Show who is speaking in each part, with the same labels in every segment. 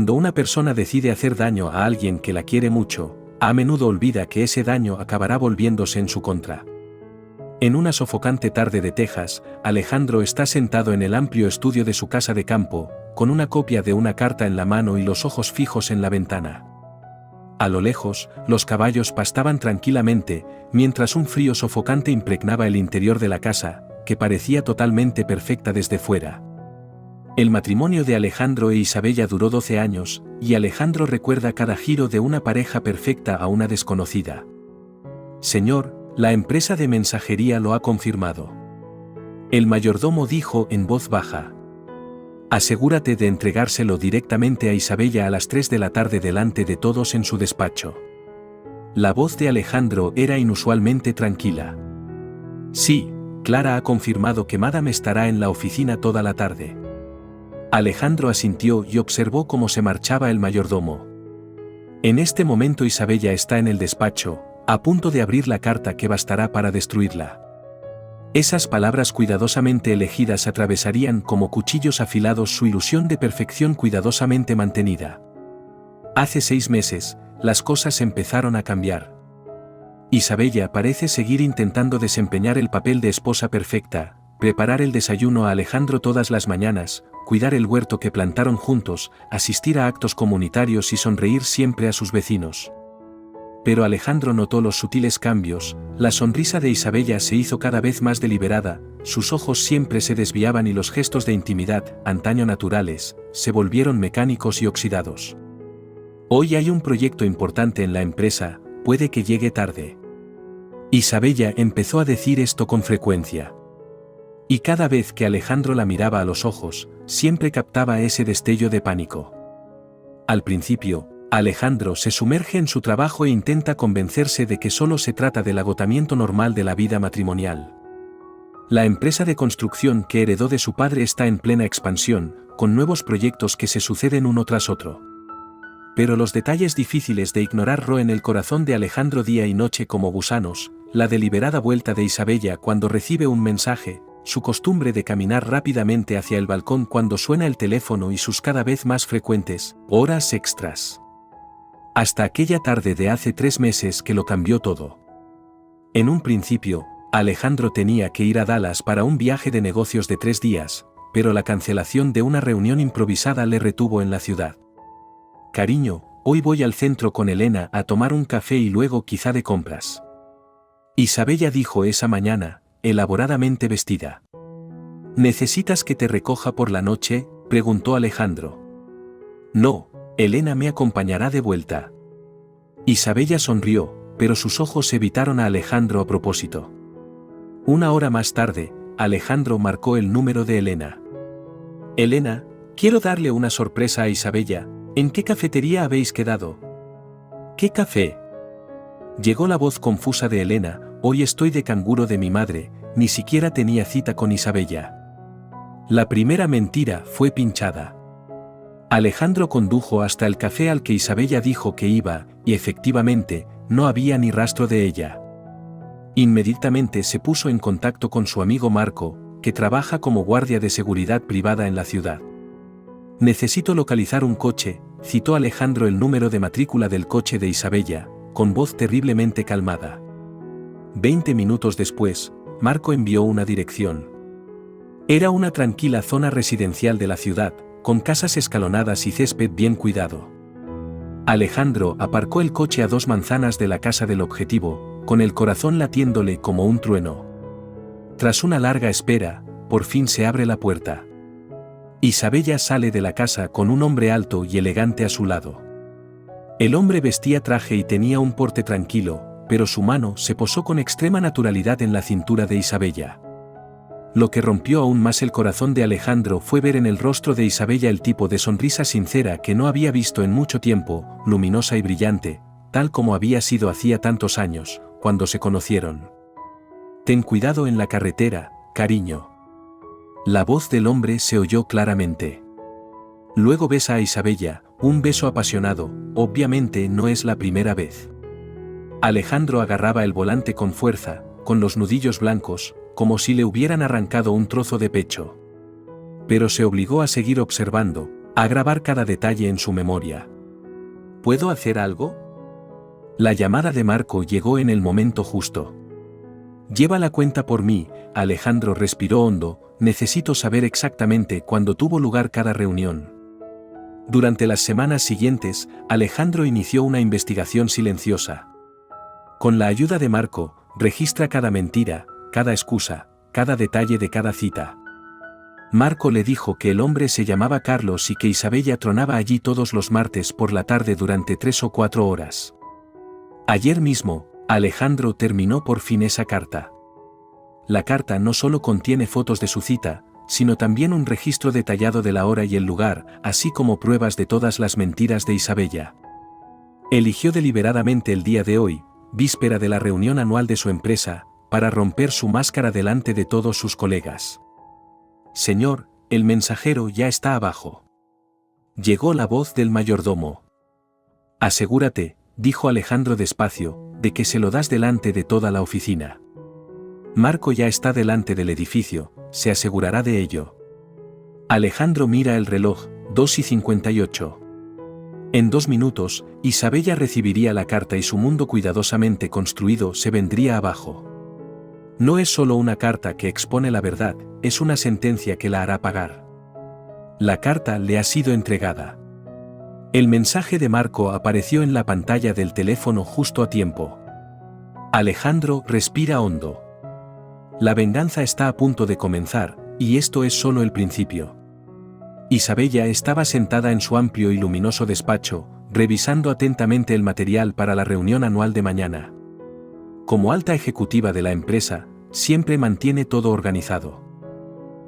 Speaker 1: Cuando una persona decide hacer daño a alguien que la quiere mucho, a menudo olvida que ese daño acabará volviéndose en su contra. En una sofocante tarde de Texas, Alejandro está sentado en el amplio estudio de su casa de campo, con una copia de una carta en la mano y los ojos fijos en la ventana. A lo lejos, los caballos pastaban tranquilamente, mientras un frío sofocante impregnaba el interior de la casa, que parecía totalmente perfecta desde fuera. El matrimonio de Alejandro e Isabella duró 12 años, y Alejandro recuerda cada giro de una pareja perfecta a una desconocida. Señor, la empresa de mensajería lo ha confirmado. El mayordomo dijo en voz baja. Asegúrate de entregárselo directamente a Isabella a las 3 de la tarde delante de todos en su despacho. La voz de Alejandro era inusualmente tranquila. Sí, Clara ha confirmado que Madame estará en la oficina toda la tarde. Alejandro asintió y observó cómo se marchaba el mayordomo. En este momento Isabella está en el despacho, a punto de abrir la carta que bastará para destruirla. Esas palabras cuidadosamente elegidas atravesarían como cuchillos afilados su ilusión de perfección cuidadosamente mantenida. Hace 6 meses, las cosas empezaron a cambiar. Isabella parece seguir intentando desempeñar el papel de esposa perfecta, preparar el desayuno a Alejandro todas las mañanas, cuidar el huerto que plantaron juntos, asistir a actos comunitarios y sonreír siempre a sus vecinos. Pero Alejandro notó los sutiles cambios, la sonrisa de Isabella se hizo cada vez más deliberada, sus ojos siempre se desviaban y los gestos de intimidad, antaño naturales, se volvieron mecánicos y oxidados. Hoy hay un proyecto importante en la empresa, puede que llegue tarde. Isabella empezó a decir esto con frecuencia. Y cada vez que Alejandro la miraba a los ojos, siempre captaba ese destello de pánico. Al principio, Alejandro se sumerge en su trabajo e intenta convencerse de que solo se trata del agotamiento normal de la vida matrimonial. La empresa de construcción que heredó de su padre está en plena expansión, con nuevos proyectos que se suceden uno tras otro. Pero los detalles difíciles de ignorar roen el corazón de Alejandro día y noche como gusanos, la deliberada vuelta de Isabella cuando recibe un mensaje, su costumbre de caminar rápidamente hacia el balcón cuando suena el teléfono y sus cada vez más frecuentes horas extras. Hasta aquella tarde de hace 3 meses que lo cambió todo. En un principio, Alejandro tenía que ir a Dallas para un viaje de negocios de 3 días, pero la cancelación de una reunión improvisada le retuvo en la ciudad. Cariño, hoy voy al centro con Elena a tomar un café y luego quizá de compras. Isabella dijo esa mañana, elaboradamente vestida. ¿Necesitas que te recoja por la noche?, preguntó Alejandro. No, Elena me acompañará de vuelta. Isabella sonrió, pero sus ojos evitaron a Alejandro a propósito. 1 hora más tarde, Alejandro marcó el número de Elena. Elena, quiero darle una sorpresa a Isabella. ¿En qué cafetería habéis quedado? ¿Qué café? Llegó la voz confusa de Elena. Hoy estoy de canguro de mi madre, ni siquiera tenía cita con Isabella. La primera mentira fue pinchada. Alejandro condujo hasta el café al que Isabella dijo que iba, y efectivamente, no había ni rastro de ella. Inmediatamente se puso en contacto con su amigo Marco, que trabaja como guardia de seguridad privada en la ciudad. Necesito localizar un coche, citó Alejandro el número de matrícula del coche de Isabella, con voz terriblemente calmada. 20 minutos después, Marco envió una dirección. Era una tranquila zona residencial de la ciudad, con casas escalonadas y césped bien cuidado. Alejandro aparcó el coche a 2 manzanas de la casa del objetivo, con el corazón latiéndole como un trueno. Tras una larga espera, por fin se abre la puerta. Isabella sale de la casa con un hombre alto y elegante a su lado. El hombre vestía traje y tenía un porte tranquilo, pero su mano se posó con extrema naturalidad en la cintura de Isabella. Lo que rompió aún más el corazón de Alejandro fue ver en el rostro de Isabella el tipo de sonrisa sincera que no había visto en mucho tiempo, luminosa y brillante, tal como había sido hacía tantos años, cuando se conocieron. Ten cuidado en la carretera, cariño. La voz del hombre se oyó claramente. Luego besa a Isabella, un beso apasionado, obviamente no es la primera vez. Alejandro agarraba el volante con fuerza, con los nudillos blancos, como si le hubieran arrancado un trozo de pecho. Pero se obligó a seguir observando, a grabar cada detalle en su memoria. ¿Puedo hacer algo? La llamada de Marco llegó en el momento justo. Lleva la cuenta por mí, Alejandro respiró hondo, necesito saber exactamente cuándo tuvo lugar cada reunión. Durante las semanas siguientes, Alejandro inició una investigación silenciosa. Con la ayuda de Marco, registra cada mentira, cada excusa, cada detalle de cada cita. Marco le dijo que el hombre se llamaba Carlos y que Isabella tronaba allí todos los martes por la tarde durante 3 o 4 horas. Ayer mismo, Alejandro terminó por fin esa carta. La carta no solo contiene fotos de su cita, sino también un registro detallado de la hora y el lugar, así como pruebas de todas las mentiras de Isabella. Eligió deliberadamente el día de hoy, víspera de la reunión anual de su empresa, para romper su máscara delante de todos sus colegas. Señor, el mensajero ya está abajo. Llegó la voz del mayordomo. Asegúrate, dijo Alejandro despacio, de que se lo das delante de toda la oficina. Marco ya está delante del edificio, se asegurará de ello. Alejandro mira el reloj, 2:58. En 2 minutos, Isabella recibiría la carta y su mundo cuidadosamente construido se vendría abajo. No es solo una carta que expone la verdad, es una sentencia que la hará pagar. La carta le ha sido entregada. El mensaje de Marco apareció en la pantalla del teléfono justo a tiempo. Alejandro respira hondo. La venganza está a punto de comenzar, y esto es solo el principio. Isabella estaba sentada en su amplio y luminoso despacho, revisando atentamente el material para la reunión anual de mañana. Como alta ejecutiva de la empresa, siempre mantiene todo organizado.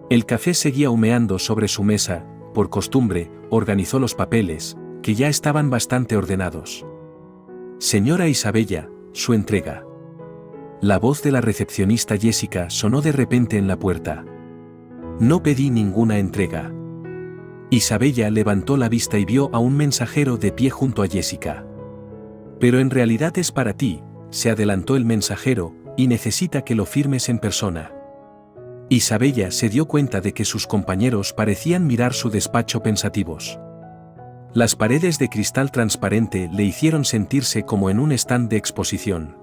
Speaker 1: El café seguía humeando sobre su mesa, por costumbre, organizó los papeles, que ya estaban bastante ordenados. Señora Isabella, su entrega. La voz de la recepcionista Jessica sonó de repente en la puerta. No pedí ninguna entrega. Isabella levantó la vista y vio a un mensajero de pie junto a Jessica. Pero en realidad es para ti, se adelantó el mensajero, y necesita que lo firmes en persona. Isabella se dio cuenta de que sus compañeros parecían mirar su despacho pensativos. Las paredes de cristal transparente le hicieron sentirse como en un stand de exposición.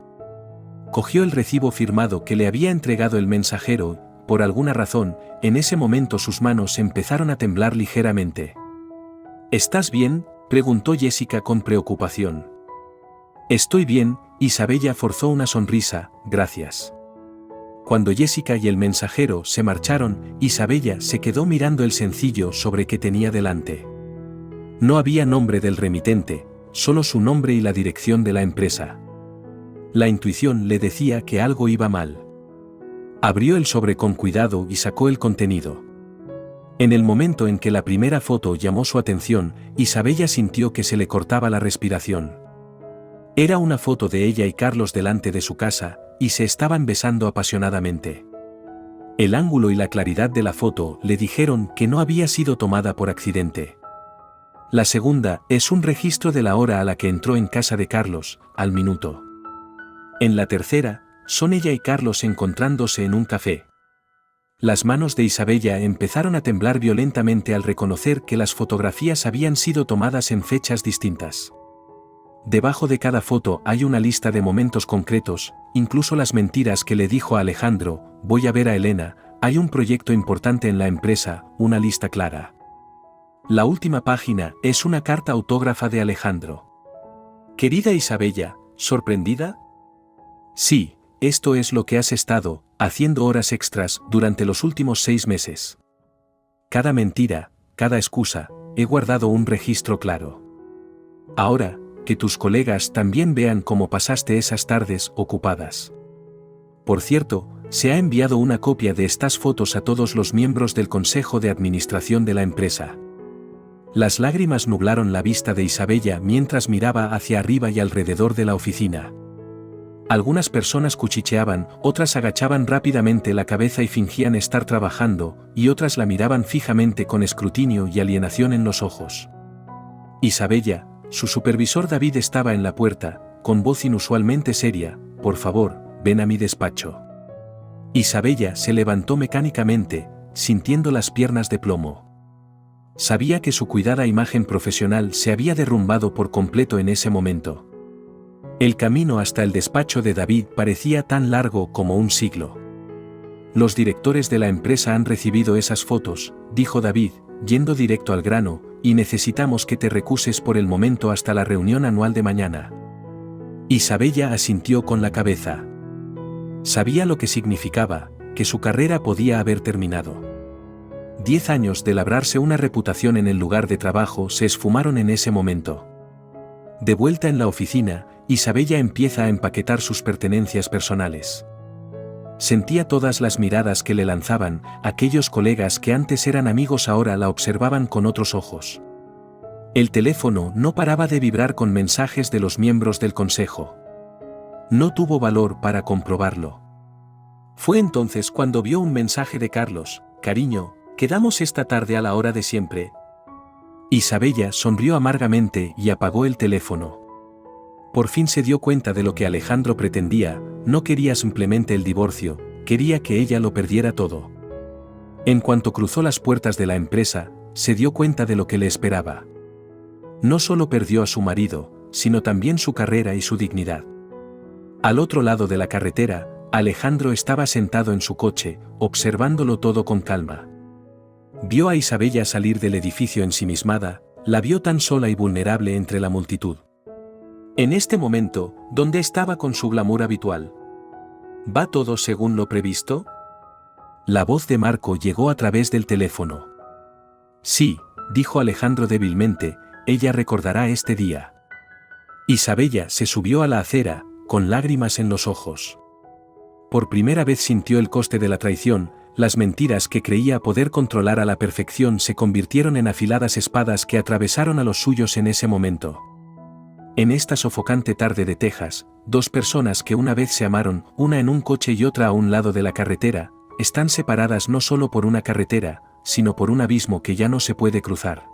Speaker 1: Cogió el recibo firmado que le había entregado el mensajero, por alguna razón, en ese momento sus manos empezaron a temblar ligeramente. ¿Estás bien?, preguntó Jessica con preocupación. Estoy bien, Isabella forzó una sonrisa, gracias. Cuando Jessica y el mensajero se marcharon, Isabella se quedó mirando el sencillo sobre que tenía delante. No había nombre del remitente, solo su nombre y la dirección de la empresa. La intuición le decía que algo iba mal. Abrió el sobre con cuidado y sacó el contenido. En el momento en que la primera foto llamó su atención, Isabella sintió que se le cortaba la respiración. Era una foto de ella y Carlos delante de su casa, y se estaban besando apasionadamente. El ángulo y la claridad de la foto le dijeron que no había sido tomada por accidente. La segunda es un registro de la hora a la que entró en casa de Carlos, al minuto. En la tercera, son ella y Carlos encontrándose en un café. Las manos de Isabella empezaron a temblar violentamente al reconocer que las fotografías habían sido tomadas en fechas distintas. Debajo de cada foto hay una lista de momentos concretos, incluso las mentiras que le dijo a Alejandro, voy a ver a Elena, hay un proyecto importante en la empresa, una lista clara. La última página es una carta autógrafa de Alejandro. Querida Isabella, ¿sorprendida? Sí, esto es lo que has estado haciendo horas extras durante los últimos 6 meses. Cada mentira, cada excusa, he guardado un registro claro. Ahora, que tus colegas también vean cómo pasaste esas tardes ocupadas. Por cierto, se ha enviado una copia de estas fotos a todos los miembros del Consejo de Administración de la empresa. Las lágrimas nublaron la vista de Isabella mientras miraba hacia arriba y alrededor de la oficina. Algunas personas cuchicheaban, otras agachaban rápidamente la cabeza y fingían estar trabajando, y otras la miraban fijamente con escrutinio y alienación en los ojos. Isabella, su supervisor David estaba en la puerta, con voz inusualmente seria, por favor, ven a mi despacho. Isabella se levantó mecánicamente, sintiendo las piernas de plomo. Sabía que su cuidada imagen profesional se había derrumbado por completo en ese momento. El camino hasta el despacho de David parecía tan largo como un siglo. Los directores de la empresa han recibido esas fotos, dijo David, yendo directo al grano, y necesitamos que te recuses por el momento hasta la reunión anual de mañana. Isabella asintió con la cabeza. Sabía lo que significaba, que su carrera podía haber terminado. 10 años de labrarse una reputación en el lugar de trabajo se esfumaron en ese momento. De vuelta en la oficina, Isabella empieza a empaquetar sus pertenencias personales. Sentía todas las miradas que le lanzaban, aquellos colegas que antes eran amigos ahora la observaban con otros ojos. El teléfono no paraba de vibrar con mensajes de los miembros del consejo. No tuvo valor para comprobarlo. Fue entonces cuando vio un mensaje de Carlos: «Cariño, quedamos esta tarde a la hora de siempre». Isabella sonrió amargamente y apagó el teléfono. Por fin se dio cuenta de lo que Alejandro pretendía. No quería simplemente el divorcio, quería que ella lo perdiera todo. En cuanto cruzó las puertas de la empresa, se dio cuenta de lo que le esperaba. No solo perdió a su marido, sino también su carrera y su dignidad. Al otro lado de la carretera, Alejandro estaba sentado en su coche, observándolo todo con calma. Vio a Isabella salir del edificio ensimismada, la vio tan sola y vulnerable entre la multitud. En este momento, ¿dónde estaba con su glamour habitual? ¿Va todo según lo previsto? La voz de Marco llegó a través del teléfono. Sí, dijo Alejandro débilmente, ella recordará este día. Isabella se subió a la acera, con lágrimas en los ojos. Por primera vez sintió el coste de la traición, las mentiras que creía poder controlar a la perfección se convirtieron en afiladas espadas que atravesaron a los suyos en ese momento. En esta sofocante tarde de Texas, dos personas que una vez se amaron, una en un coche y otra a un lado de la carretera, están separadas no solo por una carretera, sino por un abismo que ya no se puede cruzar.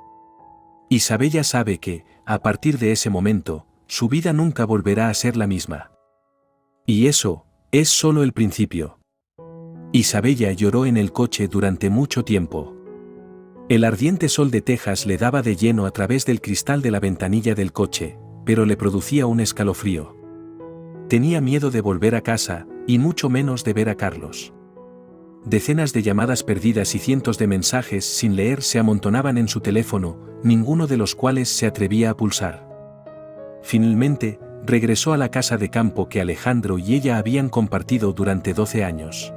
Speaker 1: Isabella sabe que, a partir de ese momento, su vida nunca volverá a ser la misma. Y eso, es solo el principio. Isabella lloró en el coche durante mucho tiempo. El ardiente sol de Texas le daba de lleno a través del cristal de la ventanilla del coche, pero le producía un escalofrío. Tenía miedo de volver a casa, y mucho menos de ver a Carlos. Decenas de llamadas perdidas y cientos de mensajes sin leer se amontonaban en su teléfono, ninguno de los cuales se atrevía a pulsar. Finalmente, regresó a la casa de campo que Alejandro y ella habían compartido durante 12 años.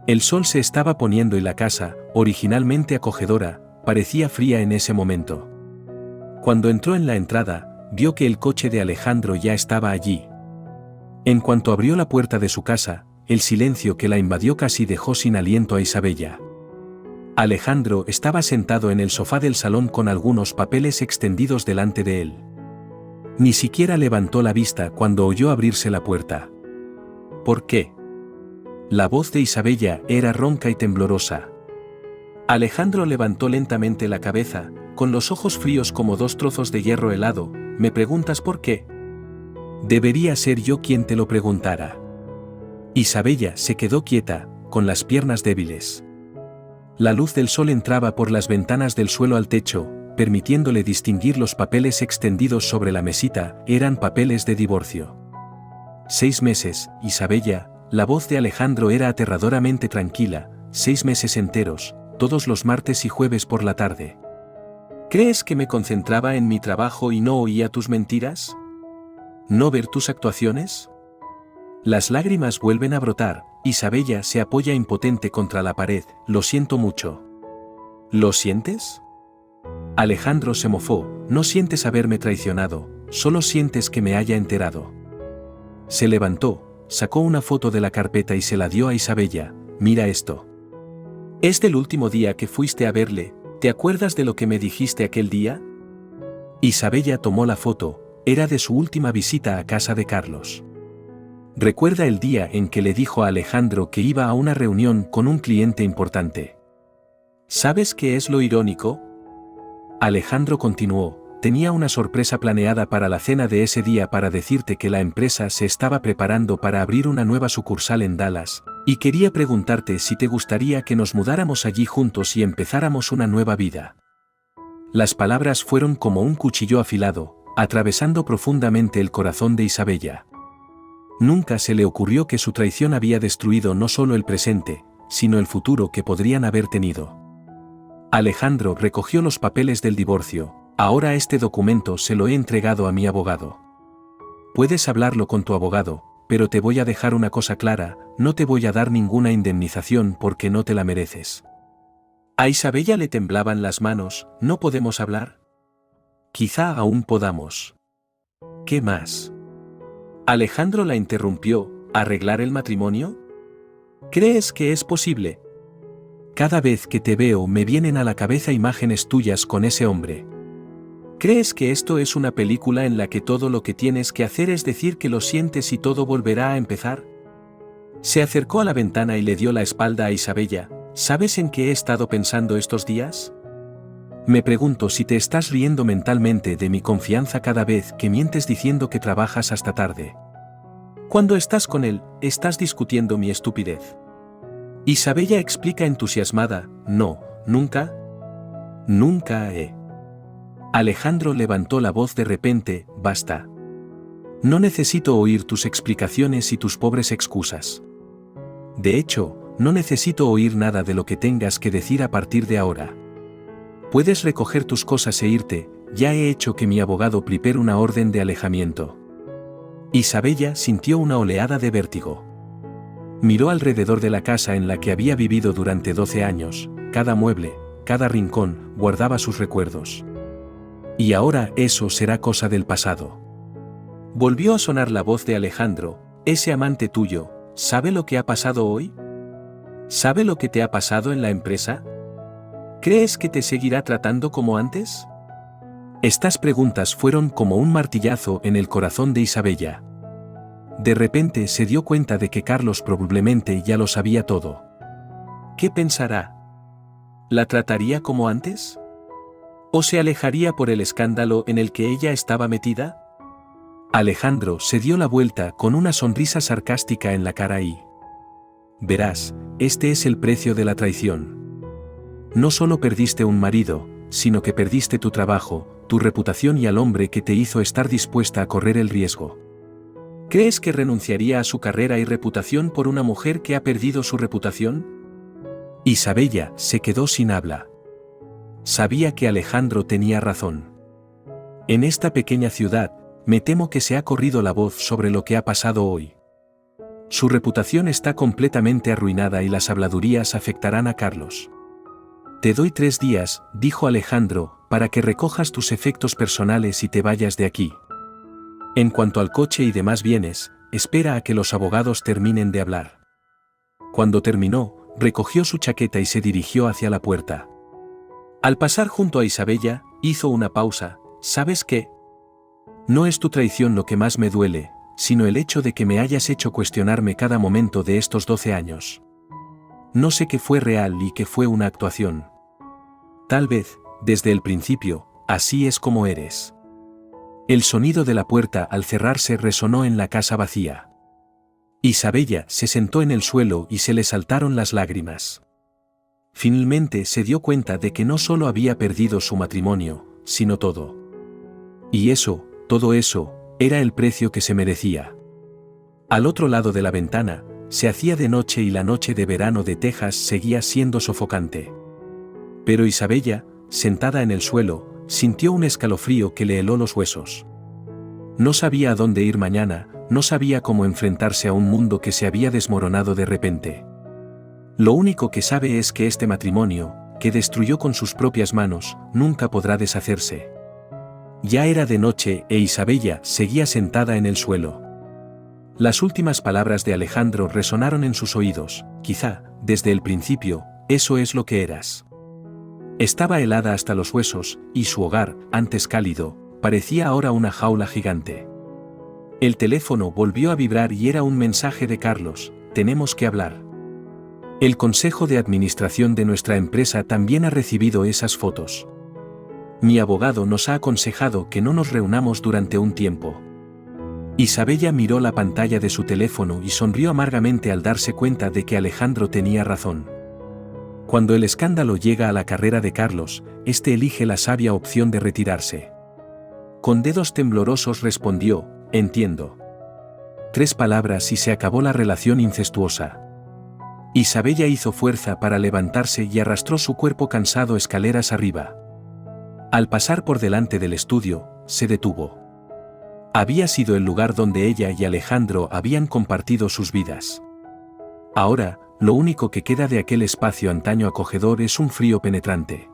Speaker 1: El sol se estaba poniendo y la casa, originalmente acogedora, parecía fría en ese momento. Cuando entró en la entrada, vio que el coche de Alejandro ya estaba allí. En cuanto abrió la puerta de su casa, el silencio que la invadió casi dejó sin aliento a Isabella. Alejandro estaba sentado en el sofá del salón con algunos papeles extendidos delante de él. Ni siquiera levantó la vista cuando oyó abrirse la puerta. ¿Por qué? La voz de Isabella era ronca y temblorosa. Alejandro levantó lentamente la cabeza, con los ojos fríos como dos trozos de hierro helado. ¿Me preguntas por qué? Debería ser yo quien te lo preguntara. Isabella se quedó quieta, con las piernas débiles. La luz del sol entraba por las ventanas del suelo al techo, permitiéndole distinguir los papeles extendidos sobre la mesita, eran papeles de divorcio. 6 meses, Isabella, la voz de Alejandro era aterradoramente tranquila, 6 meses enteros, todos los martes y jueves por la tarde. ¿Crees que me concentraba en mi trabajo y no oía tus mentiras? ¿No ver tus actuaciones? Las lágrimas vuelven a brotar, Isabella se apoya impotente contra la pared, lo siento mucho. ¿Lo sientes? Alejandro se mofó, no sientes haberme traicionado, solo sientes que me haya enterado. Se levantó, sacó una foto de la carpeta y se la dio a Isabella, mira esto. Es del último día que fuiste a verle, ¿te acuerdas de lo que me dijiste aquel día? Isabella tomó la foto, era de su última visita a casa de Carlos. Recuerda el día en que le dijo a Alejandro que iba a una reunión con un cliente importante. ¿Sabes qué es lo irónico? Alejandro continuó, tenía una sorpresa planeada para la cena de ese día para decirte que la empresa se estaba preparando para abrir una nueva sucursal en Dallas, y quería preguntarte si te gustaría que nos mudáramos allí juntos y empezáramos una nueva vida. Las palabras fueron como un cuchillo afilado, atravesando profundamente el corazón de Isabella. Nunca se le ocurrió que su traición había destruido no solo el presente, sino el futuro que podrían haber tenido. Alejandro recogió los papeles del divorcio. Ahora este documento se lo he entregado a mi abogado. Puedes hablarlo con tu abogado, pero te voy a dejar una cosa clara, no te voy a dar ninguna indemnización porque no te la mereces. A Isabella le temblaban las manos. ¿No podemos hablar? Quizá aún podamos. ¿Qué más? Alejandro la interrumpió. ¿Arreglar el matrimonio? ¿Crees que es posible? Cada vez que te veo me vienen a la cabeza imágenes tuyas con ese hombre. ¿Crees que esto es una película en la que todo lo que tienes que hacer es decir que lo sientes y todo volverá a empezar? Se acercó a la ventana y le dio la espalda a Isabella. ¿Sabes en qué he estado pensando estos días? Me pregunto si te estás riendo mentalmente de mi confianza cada vez que mientes diciendo que trabajas hasta tarde. Cuando estás con él, estás discutiendo mi estupidez. Isabella explica entusiasmada. No, nunca. Nunca he. Alejandro levantó la voz de repente. Basta. No necesito oír tus explicaciones y tus pobres excusas. De hecho, no necesito oír nada de lo que tengas que decir a partir de ahora. Puedes recoger tus cosas e irte. Ya he hecho que mi abogado prepare una orden de alejamiento. Isabella sintió una oleada de vértigo. Miró alrededor de la casa en la que había vivido durante 12 años, cada mueble, cada rincón, guardaba sus recuerdos. Y ahora eso será cosa del pasado. Volvió a sonar la voz de Alejandro. Ese amante tuyo, ¿sabe lo que ha pasado hoy? ¿Sabe lo que te ha pasado en la empresa? ¿Crees que te seguirá tratando como antes? Estas preguntas fueron como un martillazo en el corazón de Isabella. De repente se dio cuenta de que Carlos probablemente ya lo sabía todo. ¿Qué pensará? ¿La trataría como antes? ¿O se alejaría por el escándalo en el que ella estaba metida? Alejandro se dio la vuelta con una sonrisa sarcástica en la cara y... Verás, este es el precio de la traición. No solo perdiste un marido, sino que perdiste tu trabajo, tu reputación y al hombre que te hizo estar dispuesta a correr el riesgo. ¿Crees que renunciaría a su carrera y reputación por una mujer que ha perdido su reputación? Isabella se quedó sin habla. Sabía que Alejandro tenía razón. En esta pequeña ciudad, me temo que se ha corrido la voz sobre lo que ha pasado hoy. Su reputación está completamente arruinada y las habladurías afectarán a Carlos. Te doy 3 días, dijo Alejandro, para que recojas tus efectos personales y te vayas de aquí. En cuanto al coche y demás bienes, espera a que los abogados terminen de hablar. Cuando terminó, recogió su chaqueta y se dirigió hacia la puerta. Al pasar junto a Isabella, hizo una pausa. ¿Sabes qué? No es tu traición lo que más me duele, sino el hecho de que me hayas hecho cuestionarme cada momento de estos 12 años. No sé qué fue real y qué fue una actuación. Tal vez, desde el principio, así es como eres. El sonido de la puerta al cerrarse resonó en la casa vacía. Isabella se sentó en el suelo y se le saltaron las lágrimas. Finalmente se dio cuenta de que no solo había perdido su matrimonio, sino todo. Y eso, todo eso, era el precio que se merecía. Al otro lado de la ventana, se hacía de noche y la noche de verano de Texas seguía siendo sofocante. Pero Isabella, sentada en el suelo, sintió un escalofrío que le heló los huesos. No sabía a dónde ir mañana, no sabía cómo enfrentarse a un mundo que se había desmoronado de repente. Lo único que sabe es que este matrimonio, que destruyó con sus propias manos, nunca podrá deshacerse. Ya era de noche e Isabella seguía sentada en el suelo. Las últimas palabras de Alejandro resonaron en sus oídos. Quizá, desde el principio, eso es lo que eras. Estaba helada hasta los huesos, y su hogar, antes cálido, parecía ahora una jaula gigante. El teléfono volvió a vibrar y era un mensaje de Carlos. Tenemos que hablar. El consejo de administración de nuestra empresa también ha recibido esas fotos. Mi abogado nos ha aconsejado que no nos reunamos durante un tiempo. Isabella miró la pantalla de su teléfono y sonrió amargamente al darse cuenta de que Alejandro tenía razón. Cuando el escándalo llega a la carrera de Carlos, este elige la sabia opción de retirarse. Con dedos temblorosos respondió: entiendo. 3 palabras y se acabó la relación incestuosa. Isabella hizo fuerza para levantarse y arrastró su cuerpo cansado escaleras arriba. Al pasar por delante del estudio, se detuvo. Había sido el lugar donde ella y Alejandro habían compartido sus vidas. Ahora, lo único que queda de aquel espacio antaño acogedor es un frío penetrante.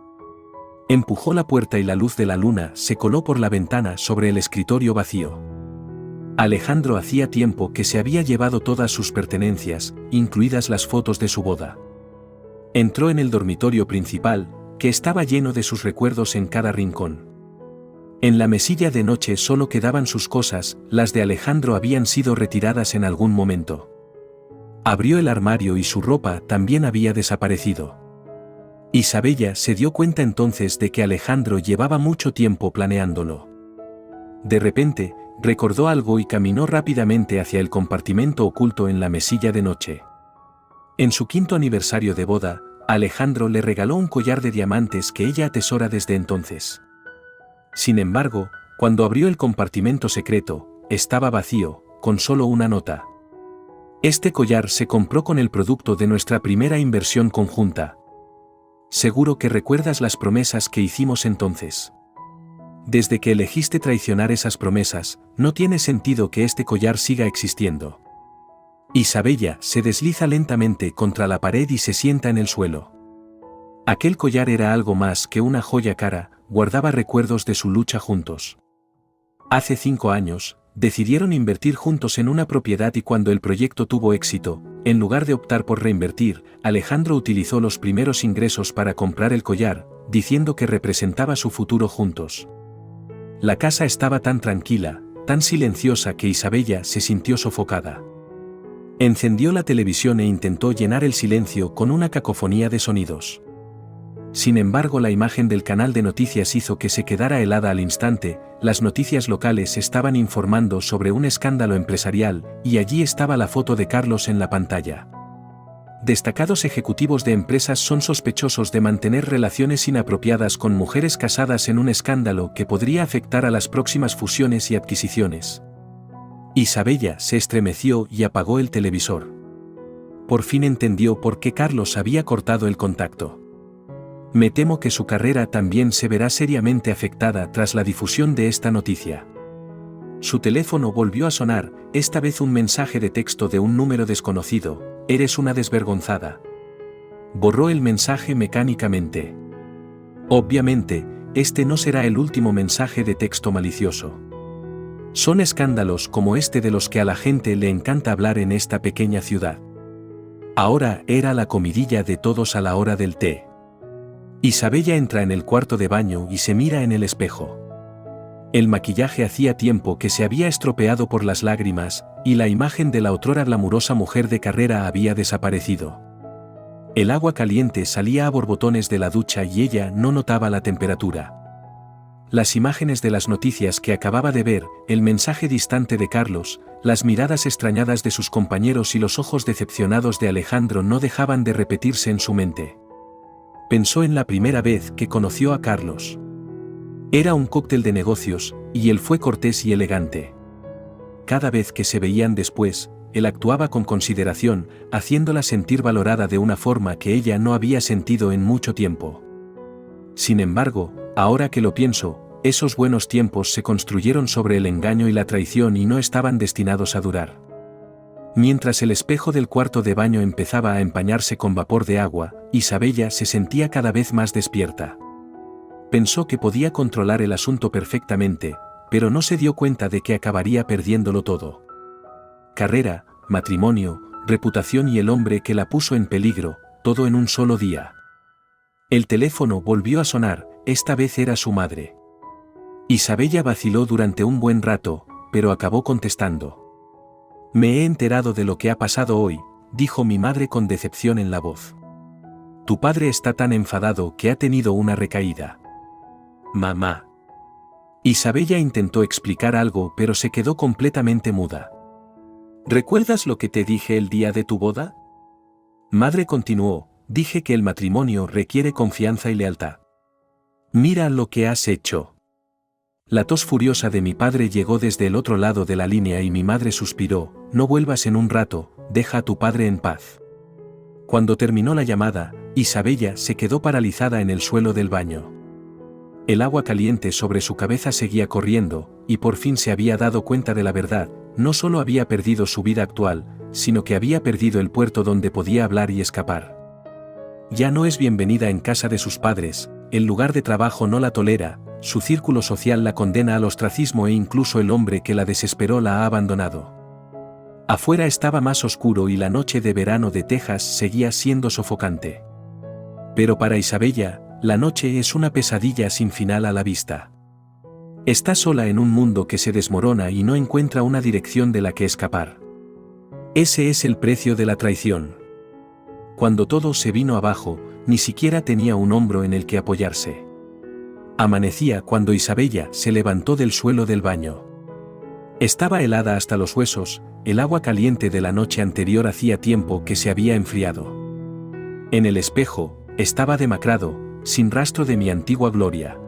Speaker 1: Empujó la puerta y la luz de la luna se coló por la ventana sobre el escritorio vacío. Alejandro hacía tiempo que se había llevado todas sus pertenencias, incluidas las fotos de su boda. Entró en el dormitorio principal, que estaba lleno de sus recuerdos en cada rincón. En la mesilla de noche solo quedaban sus cosas, las de Alejandro habían sido retiradas en algún momento. Abrió el armario y su ropa también había desaparecido. Isabella se dio cuenta entonces de que Alejandro llevaba mucho tiempo planeándolo. De repente, recordó algo y caminó rápidamente hacia el compartimento oculto en la mesilla de noche. En su 5º aniversario de boda, Alejandro le regaló un collar de diamantes que ella atesora desde entonces. Sin embargo, cuando abrió el compartimento secreto, estaba vacío, con solo una nota. Este collar se compró con el producto de nuestra primera inversión conjunta. Seguro que recuerdas las promesas que hicimos entonces. Desde que elegiste traicionar esas promesas, no tiene sentido que este collar siga existiendo. Isabella se desliza lentamente contra la pared y se sienta en el suelo. Aquel collar era algo más que una joya cara, guardaba recuerdos de su lucha juntos. Hace 5 años, decidieron invertir juntos en una propiedad y cuando el proyecto tuvo éxito, en lugar de optar por reinvertir, Alejandro utilizó los primeros ingresos para comprar el collar, diciendo que representaba su futuro juntos. La casa estaba tan tranquila, tan silenciosa que Isabella se sintió sofocada. Encendió la televisión e intentó llenar el silencio con una cacofonía de sonidos. Sin embargo, la imagen del canal de noticias hizo que se quedara helada al instante. Las noticias locales estaban informando sobre un escándalo empresarial, y allí estaba la foto de Carlos en la pantalla. Destacados ejecutivos de empresas son sospechosos de mantener relaciones inapropiadas con mujeres casadas en un escándalo que podría afectar a las próximas fusiones y adquisiciones. Isabella se estremeció y apagó el televisor. Por fin entendió por qué Carlos había cortado el contacto. Me temo que su carrera también se verá seriamente afectada tras la difusión de esta noticia. Su teléfono volvió a sonar, esta vez un mensaje de texto de un número desconocido: eres una desvergonzada. Borró el mensaje mecánicamente. Obviamente, este no será el último mensaje de texto malicioso. Son escándalos como este de los que a la gente le encanta hablar en esta pequeña ciudad. Ahora era la comidilla de todos a la hora del té. Isabella entra en el cuarto de baño y se mira en el espejo. El maquillaje hacía tiempo que se había estropeado por las lágrimas, y la imagen de la otrora glamurosa mujer de carrera había desaparecido. El agua caliente salía a borbotones de la ducha y ella no notaba la temperatura. Las imágenes de las noticias que acababa de ver, el mensaje distante de Carlos, las miradas extrañadas de sus compañeros y los ojos decepcionados de Alejandro no dejaban de repetirse en su mente. Pensó en la primera vez que conoció a Carlos. Era un cóctel de negocios, y él fue cortés y elegante. Cada vez que se veían después, él actuaba con consideración, haciéndola sentir valorada de una forma que ella no había sentido en mucho tiempo. Sin embargo, ahora que lo pienso, esos buenos tiempos se construyeron sobre el engaño y la traición y no estaban destinados a durar. Mientras el espejo del cuarto de baño empezaba a empañarse con vapor de agua, Isabella se sentía cada vez más despierta. Pensó que podía controlar el asunto perfectamente, pero no se dio cuenta de que acabaría perdiéndolo todo. Carrera, matrimonio, reputación y el hombre que la puso en peligro, todo en un solo día. El teléfono volvió a sonar, esta vez era su madre. Isabella vaciló durante un buen rato, pero acabó contestando. Me he enterado de lo que ha pasado hoy, dijo mi madre con decepción en la voz. Tu padre está tan enfadado que ha tenido una recaída. Mamá. Isabella intentó explicar algo pero se quedó completamente muda. ¿Recuerdas lo que te dije el día de tu boda? Madre continuó, Dije que el matrimonio requiere confianza y lealtad. Mira lo que has hecho. La tos furiosa de mi padre llegó desde el otro lado de la línea y mi madre suspiró, no vuelvas en un rato, deja a tu padre en paz. Cuando terminó la llamada, Isabella se quedó paralizada en el suelo del baño. El agua caliente sobre su cabeza seguía corriendo, y por fin se había dado cuenta de la verdad, no solo había perdido su vida actual, sino que había perdido el puerto donde podía hablar y escapar. Ya no es bienvenida en casa de sus padres, el lugar de trabajo no la tolera, su círculo social la condena al ostracismo e incluso el hombre que la desesperó la ha abandonado. Afuera estaba más oscuro y la noche de verano de Texas seguía siendo sofocante. Pero para Isabella, la noche es una pesadilla sin final a la vista. Está sola en un mundo que se desmorona y no encuentra una dirección de la que escapar. Ese es el precio de la traición. Cuando todo se vino abajo, ni siquiera tenía un hombro en el que apoyarse. Amanecía cuando Isabella se levantó del suelo del baño. Estaba helada hasta los huesos, el agua caliente de la noche anterior hacía tiempo que se había enfriado. En el espejo, estaba demacrado, sin rastro de mi antigua gloria.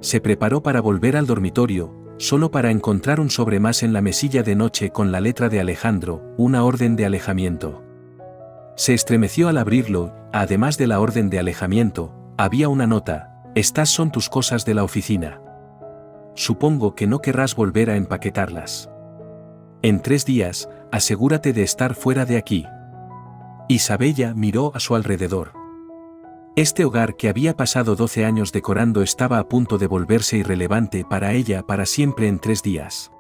Speaker 1: Se preparó para volver al dormitorio, solo para encontrar un sobre más en la mesilla de noche con la letra de Alejandro, una orden de alejamiento. Se estremeció al abrirlo, además de la orden de alejamiento, había una nota: estas son tus cosas de la oficina. Supongo que no querrás volver a empaquetarlas. En 3 días, asegúrate de estar fuera de aquí. Isabella miró a su alrededor. Este hogar que había pasado 12 años decorando estaba a punto de volverse irrelevante para ella para siempre en 3 días.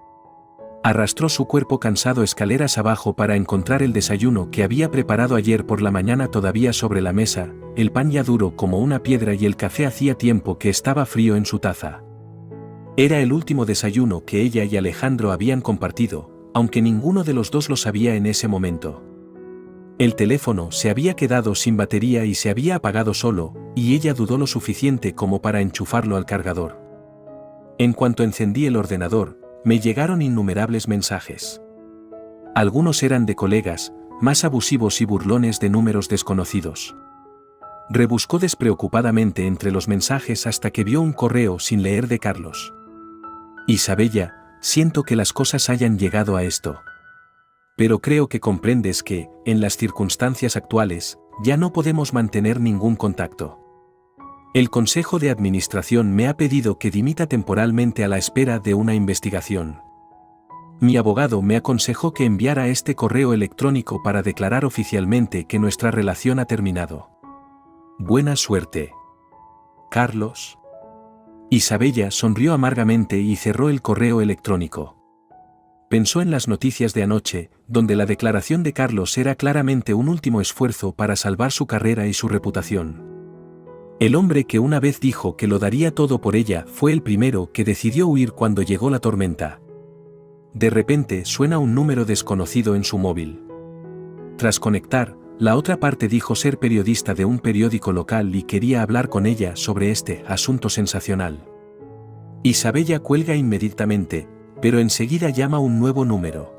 Speaker 1: Arrastró su cuerpo cansado escaleras abajo para encontrar el desayuno que había preparado ayer por la mañana todavía sobre la mesa, el pan ya duro como una piedra y el café hacía tiempo que estaba frío en su taza. Era el último desayuno que ella y Alejandro habían compartido, aunque ninguno de los dos lo sabía en ese momento. El teléfono se había quedado sin batería y se había apagado solo, y ella dudó lo suficiente como para enchufarlo al cargador. En cuanto encendí el ordenador, me llegaron innumerables mensajes. Algunos eran de colegas, más abusivos y burlones de números desconocidos. Rebuscó despreocupadamente entre los mensajes hasta que vio un correo sin leer de Carlos. Isabella, siento que las cosas hayan llegado a esto. Pero creo que comprendes que, en las circunstancias actuales, ya no podemos mantener ningún contacto. El Consejo de Administración me ha pedido que dimita temporalmente a la espera de una investigación. Mi abogado me aconsejó que enviara este correo electrónico para declarar oficialmente que nuestra relación ha terminado. Buena suerte. Carlos. Isabella sonrió amargamente y cerró el correo electrónico. Pensó en las noticias de anoche, donde la declaración de Carlos era claramente un último esfuerzo para salvar su carrera y su reputación. El hombre que una vez dijo que lo daría todo por ella fue el primero que decidió huir cuando llegó la tormenta. De repente suena un número desconocido en su móvil. Tras conectar, la otra parte dijo ser periodista de un periódico local y quería hablar con ella sobre este asunto sensacional. Isabella cuelga inmediatamente, pero enseguida llama un nuevo número.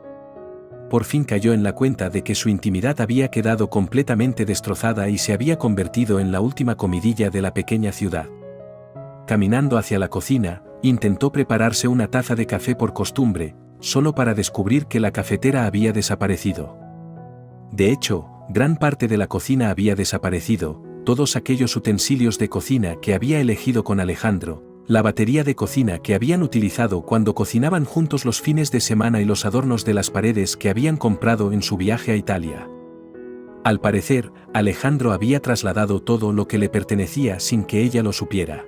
Speaker 1: Por fin cayó en la cuenta de que su intimidad había quedado completamente destrozada y se había convertido en la última comidilla de la pequeña ciudad. Caminando hacia la cocina, intentó prepararse una taza de café por costumbre, solo para descubrir que la cafetera había desaparecido. De hecho, gran parte de la cocina había desaparecido, todos aquellos utensilios de cocina que había elegido con Alejandro, la batería de cocina que habían utilizado cuando cocinaban juntos los fines de semana y los adornos de las paredes que habían comprado en su viaje a Italia. Al parecer, Alejandro había trasladado todo lo que le pertenecía sin que ella lo supiera.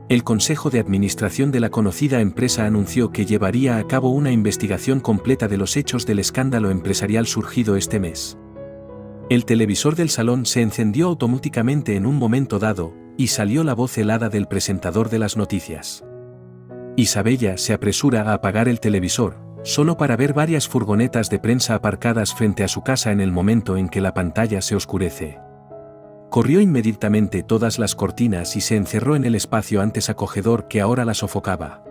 Speaker 1: El Consejo de Administración de la conocida empresa anunció que llevaría a cabo una investigación completa de los hechos del escándalo empresarial surgido este mes. El televisor del salón se encendió automáticamente en un momento dado, y salió la voz helada del presentador de las noticias. Isabella se apresura a apagar el televisor, solo para ver varias furgonetas de prensa aparcadas frente a su casa en el momento en que la pantalla se oscurece. Corrió inmediatamente todas las cortinas y se encerró en el espacio antes acogedor que ahora la sofocaba.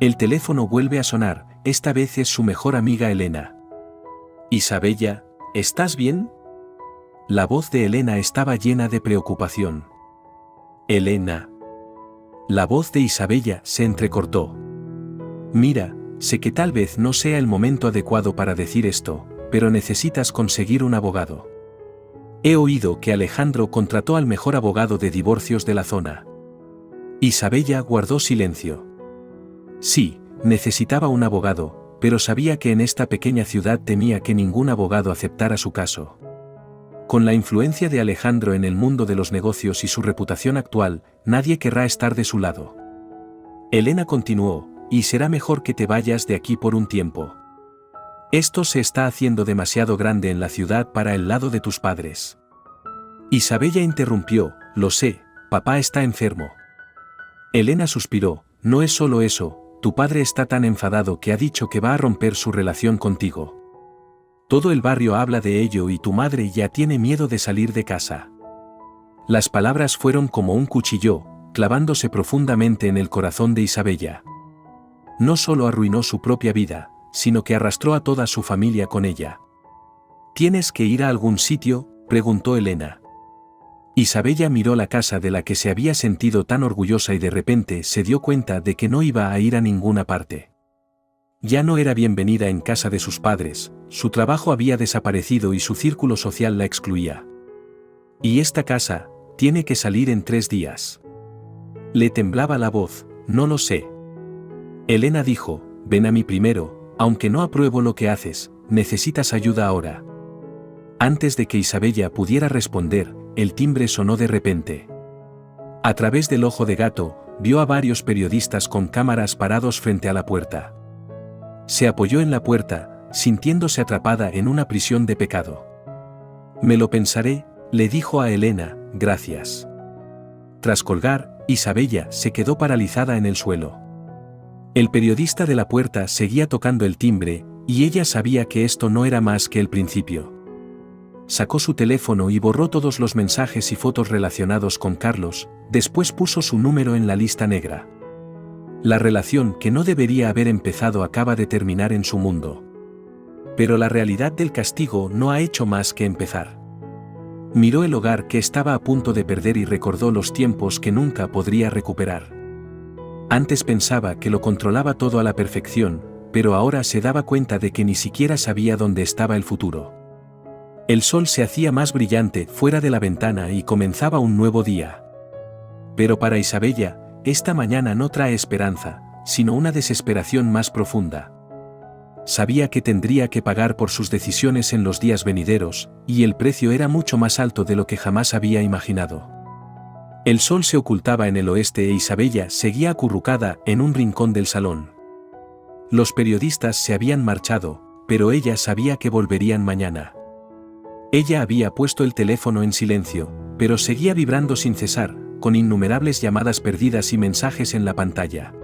Speaker 1: El teléfono vuelve a sonar, esta vez es su mejor amiga Elena. Isabella, ¿estás bien? La voz de Elena estaba llena de preocupación. Elena. La voz de Isabella se entrecortó. Mira, sé que tal vez no sea el momento adecuado para decir esto, pero necesitas conseguir un abogado. He oído que Alejandro contrató al mejor abogado de divorcios de la zona. Isabella guardó silencio. Sí, necesitaba un abogado, pero sabía que en esta pequeña ciudad temía que ningún abogado aceptara su caso. Con la influencia de Alejandro en el mundo de los negocios y su reputación actual, nadie querrá estar de su lado. Elena continuó, y será mejor que te vayas de aquí por un tiempo. Esto se está haciendo demasiado grande en la ciudad para el lado de tus padres. Isabella interrumpió, lo sé, papá está enfermo. Elena suspiró, no es solo eso, tu padre está tan enfadado que ha dicho que va a romper su relación contigo. Todo el barrio habla de ello y tu madre ya tiene miedo de salir de casa. Las palabras fueron como un cuchillo, clavándose profundamente en el corazón de Isabella. No solo arruinó su propia vida, sino que arrastró a toda su familia con ella. ¿Tienes que ir a algún sitio?, preguntó Elena. Isabella miró la casa de la que se había sentido tan orgullosa y de repente se dio cuenta de que no iba a ir a ninguna parte. Ya no era bienvenida en casa de sus padres, su trabajo había desaparecido y su círculo social la excluía. Y esta casa, tiene que salir en 3 días. Le temblaba la voz, no lo sé. Elena dijo, ven a mí primero, aunque no apruebo lo que haces, necesitas ayuda ahora. Antes de que Isabella pudiera responder, el timbre sonó de repente. A través del ojo de gato, vio a varios periodistas con cámaras parados frente a la puerta. Se apoyó en la puerta, sintiéndose atrapada en una prisión de pecado. Me lo pensaré, le dijo a Elena, gracias. Tras colgar, Isabella se quedó paralizada en el suelo. El periodista de la puerta seguía tocando el timbre, y ella sabía que esto no era más que el principio. Sacó su teléfono y borró todos los mensajes y fotos relacionados con Carlos, después puso su número en la lista negra. La relación que no debería haber empezado acaba de terminar en su mundo. Pero la realidad del castigo no ha hecho más que empezar. Miró el hogar que estaba a punto de perder y recordó los tiempos que nunca podría recuperar. Antes pensaba que lo controlaba todo a la perfección, pero ahora se daba cuenta de que ni siquiera sabía dónde estaba el futuro. El sol se hacía más brillante fuera de la ventana y comenzaba un nuevo día. Pero para Isabella, esta mañana no trae esperanza, sino una desesperación más profunda. Sabía que tendría que pagar por sus decisiones en los días venideros, y el precio era mucho más alto de lo que jamás había imaginado. El sol se ocultaba en el oeste e Isabella seguía acurrucada en un rincón del salón. Los periodistas se habían marchado, pero ella sabía que volverían mañana. Ella había puesto el teléfono en silencio, pero seguía vibrando sin cesar, con innumerables llamadas perdidas y mensajes en la pantalla.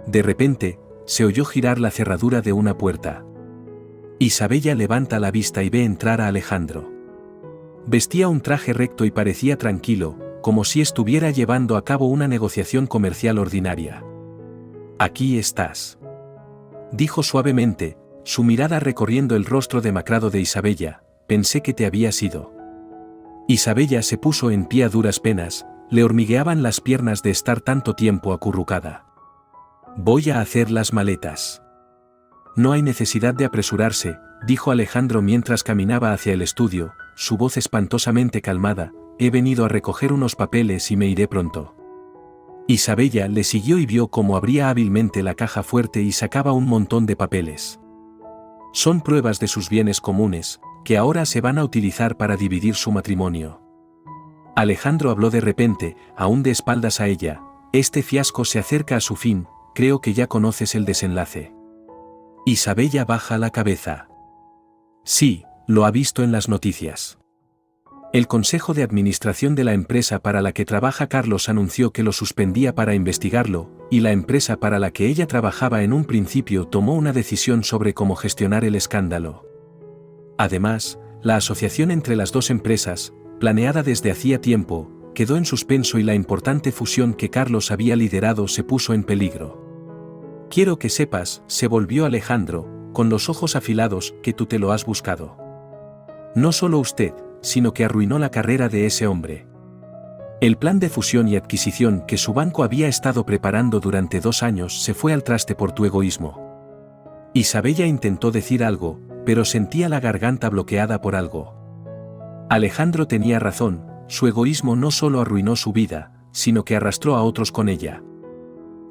Speaker 1: De repente, se oyó girar la cerradura de una puerta. Isabella levanta la vista y ve entrar a Alejandro. Vestía un traje recto y parecía tranquilo, como si estuviera llevando a cabo una negociación comercial ordinaria. Aquí estás. Dijo suavemente, su mirada recorriendo el rostro demacrado de Isabella, pensé que te habías ido. Isabella se puso en pie a duras penas, le hormigueaban las piernas de estar tanto tiempo acurrucada. Voy a hacer las maletas. No hay necesidad de apresurarse, dijo Alejandro mientras caminaba hacia el estudio, su voz espantosamente calmada, he venido a recoger unos papeles y me iré pronto. Isabella le siguió y vio cómo abría hábilmente la caja fuerte y sacaba un montón de papeles. Son pruebas de sus bienes comunes, que ahora se van a utilizar para dividir su matrimonio. Alejandro habló de repente, aún de espaldas a ella, este fiasco se acerca a su fin, creo que ya conoces el desenlace. Isabella baja la cabeza. Sí, lo ha visto en las noticias. El consejo de administración de la empresa para la que trabaja Carlos anunció que lo suspendía para investigarlo, y la empresa para la que ella trabajaba en un principio tomó una decisión sobre cómo gestionar el escándalo. Además, la asociación entre las dos empresas, planeada desde hacía tiempo, quedó en suspenso y la importante fusión que Carlos había liderado se puso en peligro. Quiero que sepas, se volvió Alejandro, con los ojos afilados, que tú te lo has buscado. No solo usted, sino que arruinó la carrera de ese hombre. El plan de fusión y adquisición que su banco había estado preparando durante 2 años se fue al traste por tu egoísmo. Isabella intentó decir algo, pero sentía la garganta bloqueada por algo. Alejandro tenía razón, su egoísmo no solo arruinó su vida, sino que arrastró a otros con ella.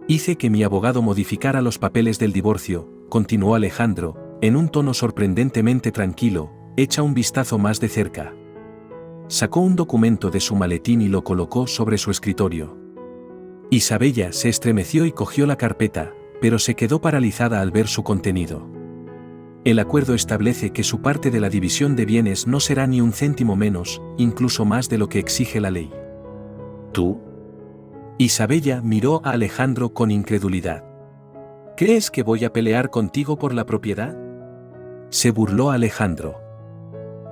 Speaker 1: Hice que mi abogado modificara los papeles del divorcio, continuó Alejandro, en un tono sorprendentemente tranquilo, echa un vistazo más de cerca. Sacó un documento de su maletín y lo colocó sobre su escritorio. Isabella se estremeció y cogió la carpeta, pero se quedó paralizada al ver su contenido. El acuerdo establece que su parte de la división de bienes no será ni un céntimo menos, incluso más de lo que exige la ley. ¿Tú? Isabella miró a Alejandro con incredulidad. ¿Crees que voy a pelear contigo por la propiedad? Se burló Alejandro.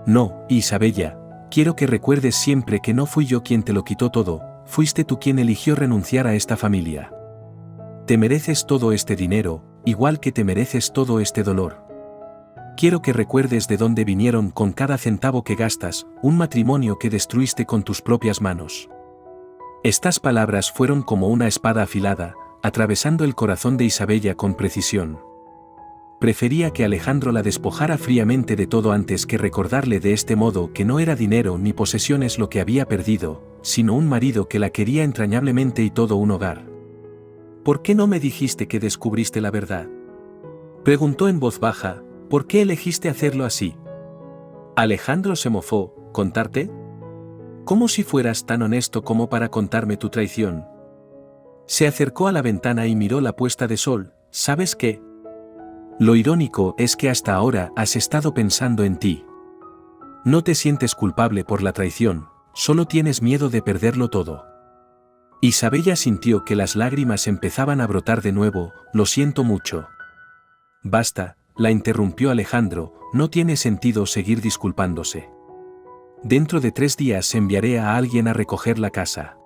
Speaker 1: No, Isabella, quiero que recuerdes siempre que no fui yo quien te lo quitó todo, fuiste tú quien eligió renunciar a esta familia. Te mereces todo este dinero, igual que te mereces todo este dolor. Quiero que recuerdes de dónde vinieron con cada centavo que gastas, un matrimonio que destruiste con tus propias manos. Estas palabras fueron como una espada afilada, atravesando el corazón de Isabella con precisión. Prefería que Alejandro la despojara fríamente de todo antes que recordarle de este modo que no era dinero ni posesiones lo que había perdido, sino un marido que la quería entrañablemente y todo un hogar. ¿Por qué no me dijiste que descubriste la verdad? Preguntó en voz baja, ¿por qué elegiste hacerlo así? Alejandro se mofó, ¿contarte? ¿Cómo si fueras tan honesto como para contarme tu traición? Se acercó a la ventana y miró la puesta de sol, ¿sabes qué? Lo irónico es que hasta ahora has estado pensando en ti. No te sientes culpable por la traición, solo tienes miedo de perderlo todo. Isabella sintió que las lágrimas empezaban a brotar de nuevo, lo siento mucho. Basta, la interrumpió Alejandro, no tiene sentido seguir disculpándose. Dentro de 3 días enviaré a alguien a recoger la casa.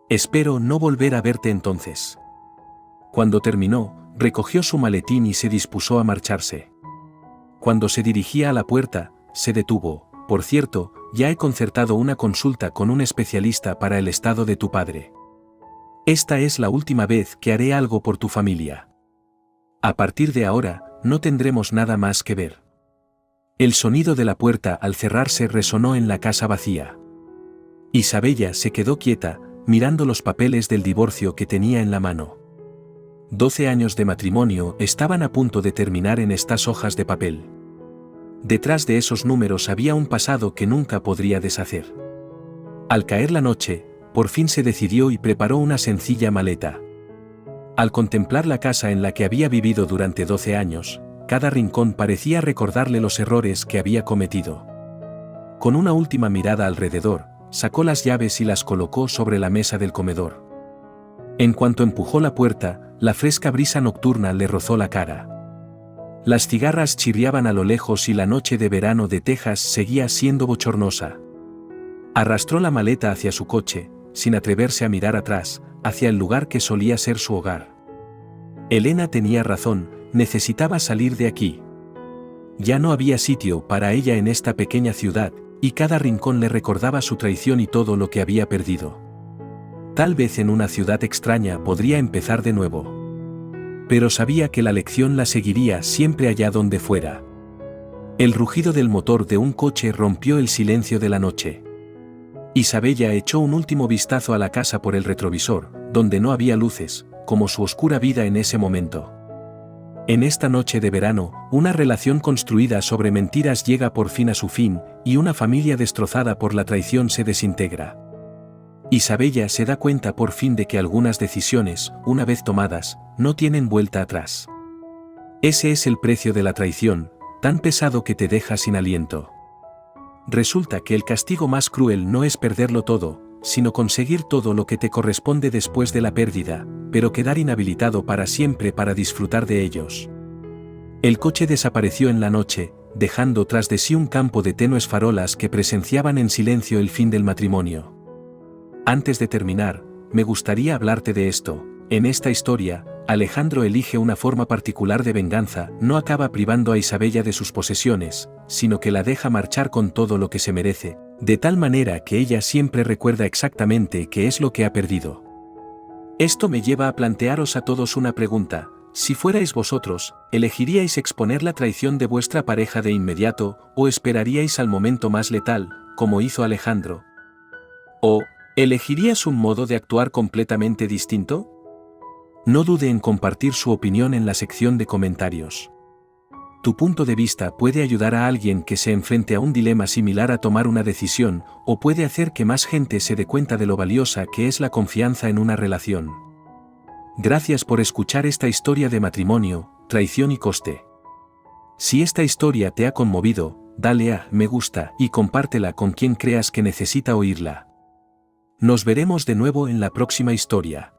Speaker 1: Espero no volver a verte entonces. Cuando terminó, recogió su maletín y se dispuso a marcharse. Cuando se dirigía a la puerta, se detuvo. Por cierto, ya he concertado una consulta con un especialista para el estado de tu padre. Esta es la última vez que haré algo por tu familia. A partir de ahora, no tendremos nada más que ver. El sonido de la puerta al cerrarse resonó en la casa vacía. Isabella se quedó quieta, mirando los papeles del divorcio que tenía en la mano. 12 años de matrimonio estaban a punto de terminar en estas hojas de papel. Detrás de esos números había un pasado que nunca podría deshacer. Al caer la noche, por fin se decidió y preparó una sencilla maleta. Al contemplar la casa en la que había vivido durante 12 años, cada rincón parecía recordarle los errores que había cometido. Con una última mirada alrededor, sacó las llaves y las colocó sobre la mesa del comedor. En cuanto empujó la puerta, la fresca brisa nocturna le rozó la cara. Las cigarras chirriaban a lo lejos y la noche de verano de Texas seguía siendo bochornosa. Arrastró la maleta hacia su coche, sin atreverse a mirar atrás, hacia el lugar que solía ser su hogar. Elena tenía razón, necesitaba salir de aquí. Ya no había sitio para ella en esta pequeña ciudad, y cada rincón le recordaba su traición y todo lo que había perdido. Tal vez en una ciudad extraña podría empezar de nuevo. Pero sabía que la lección la seguiría siempre allá donde fuera. El rugido del motor de un coche rompió el silencio de la noche. Isabella echó un último vistazo a la casa por el retrovisor, donde no había luces, como su oscura vida en ese momento. En esta noche de verano, una relación construida sobre mentiras llega por fin a su fin, y una familia destrozada por la traición se desintegra. Isabella se da cuenta por fin de que algunas decisiones, una vez tomadas, no tienen vuelta atrás. Ese es el precio de la traición, tan pesado que te deja sin aliento. Resulta que el castigo más cruel no es perderlo todo, sino conseguir todo lo que te corresponde después de la pérdida, pero quedar inhabilitado para siempre para disfrutar de ellos. El coche desapareció en la noche, dejando tras de sí un campo de tenues farolas que presenciaban en silencio el fin del matrimonio. Antes de terminar, me gustaría hablarte de esto. En esta historia, Alejandro elige una forma particular de venganza, no acaba privando a Isabella de sus posesiones, sino que la deja marchar con todo lo que se merece, de tal manera que ella siempre recuerda exactamente qué es lo que ha perdido. Esto me lleva a plantearos a todos una pregunta: si fuerais vosotros, ¿elegiríais exponer la traición de vuestra pareja de inmediato, o esperaríais al momento más letal, como hizo Alejandro? ¿O elegirías un modo de actuar completamente distinto? No dude en compartir su opinión en la sección de comentarios. Tu punto de vista puede ayudar a alguien que se enfrente a un dilema similar a tomar una decisión, o puede hacer que más gente se dé cuenta de lo valiosa que es la confianza en una relación. Gracias por escuchar esta historia de matrimonio, traición y coste. Si esta historia te ha conmovido, dale a me gusta y compártela con quien creas que necesita oírla. Nos veremos de nuevo en la próxima historia.